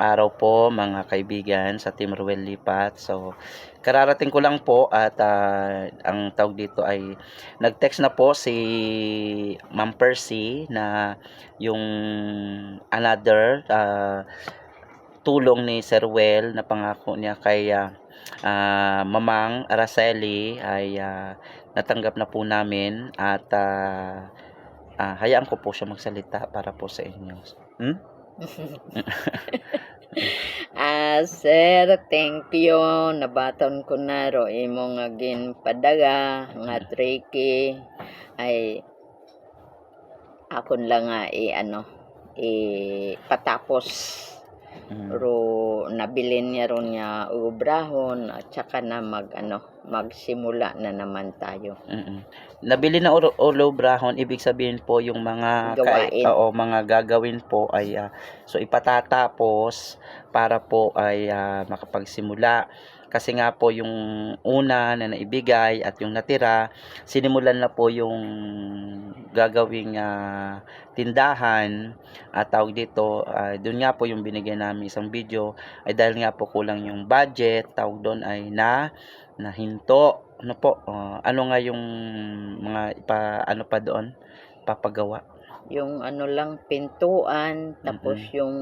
araw po mga kaibigan sa Team Ruel Lipat. So, kararating ko lang po at ang tawag dito ay nag-text na po si Ma'am Percy na yung another tulong ni Sir Ruel na pangako niya kay Mamang Araceli ay natanggap na po namin at hayaan ko po siya magsalita para po sa inyo. Sir, thank you. Nabaton ko na ro imong agin padaga nga tricky ay akon lang nga patapos ro nabilin niya ron nga ubrahon at saka na magsimula na naman tayo. Nabili na ulobrahon, ibig sabihin po yung mga gawain. Mga gagawin po ay so ipatatapos para po ay makapagsimula. Kasi nga po yung una na naibigay at yung natira, sinimulan na po yung gagawing tindahan at tawag dito, doon nga po yung binigyan namin isang video ay dahil nga po kulang yung budget, tawag doon ay nahinto. Ano po, ano nga yung mga pa doon papagawa? Yung lang pintuan, tapos yung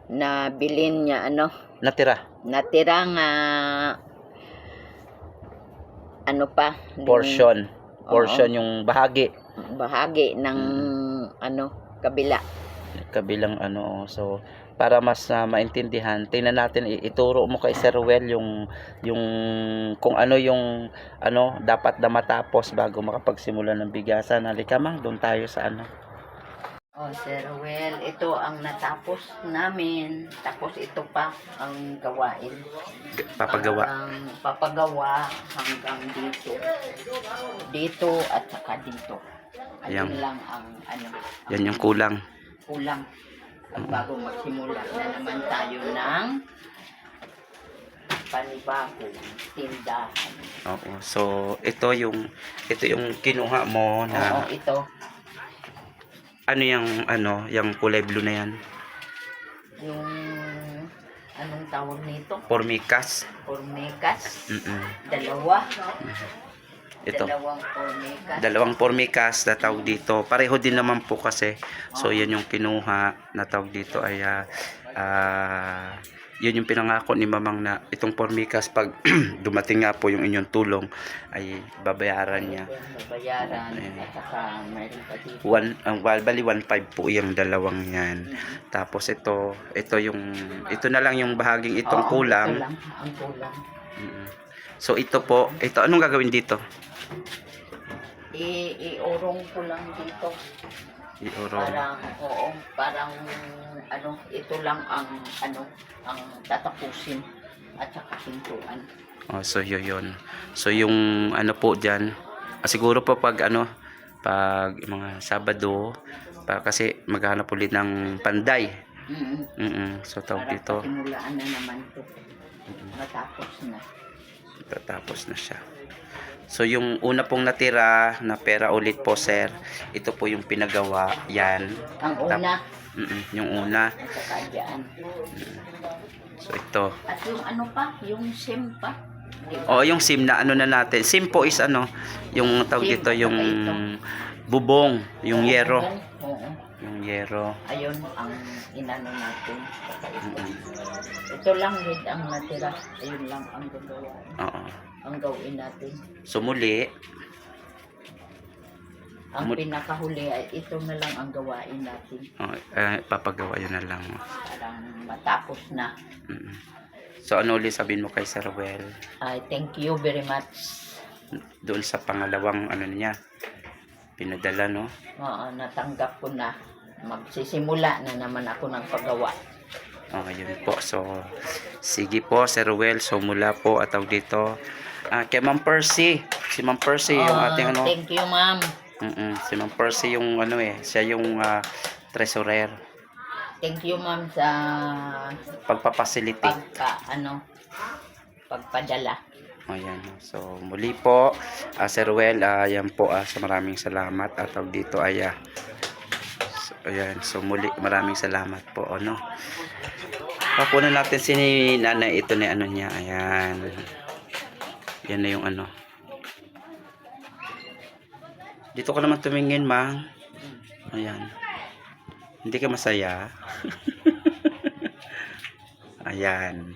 nabilin niya natira nga portion yung bahagi ng kabilang so para mas maintindihan, tingnan natin, ituro mo kay Sir Ruel yung kung ano yung dapat na matapos bago makapagsimula ng bigasan. Halika Mang, doon tayo sa Sir Ruel, ito ang natapos namin, tapos ito pa ang gawain, papagawa hanggang dito at saka dito. Ayun lang ang yan yung kulang bago magsimula na naman tayo ng panibagong tindahan. So ito yung kinuha mo na ito. Yung kulay blue na yan? Yung anong tawag nito? Formikas. Dalawa. Ito. Dalawang formikas na tawag dito. Pareho din naman po kasi. So yan yung kinuha na tawag dito ay yun yung pinangako ni Mamang na itong formikas pag dumating nga po yung inyong tulong ay babayaran niya. At saka mayroon pa dito. Bali 1.5 po yung dalawang yan. Tapos ito na lang yung bahaging itong kulang. Ito lang ang kulang. So ito anong gagawin dito? Iurong ko lang dito. Parang ito lang ang tatapusin at saka pintuan. So yun. So yung po diyan, siguro po pag mga Sabado kasi maghanap ulit ng panday. So tawag dito. Simulaan na naman to. Tatapos na siya. So yung una pong natira na pera ulit po sir, ito po yung pinagawa yan. Ang una. Yung una. At saka dyan. So ito. At yung yung SIM pa. Yung SIM na na natin. SIM po is yung tawag dito yung bubong, yung yero. Yung yero. Ayun ang inano natin. Ito lang din ang natira. Ayun lang ang gagawa. Ang gawin natin. So muli, ang pinakahuli ay ito na lang ang gawain natin. Papagawa yun na lang. Parang matapos na. So ano ulit sabihin mo kay Sir Ruel? Thank you very much. Doon sa pangalawang niya, pinadala no? Natanggap ko na. Magsisimula na naman ako ng paggawa. Yun po. So sige po Sir Ruel. So mula po ataw dito kay Ma'am Percy. Si Ma'am Percy yung ating Thank you ma'am. Si Ma'am Percy yung siya yung treasurer. Thank you ma'am sa pagpapacilitate. Pagpadala. Ayan. So muli po Sir Ruel, yan po sa maraming salamat at dito ay So, ayan. So, muli, maraming salamat po, ano. Pakunan natin si nanay ito na ano niya. Ayan. Yan na yung ano. Dito ka naman tumingin, Mang. Ayan. Hindi ka masaya? Ayan.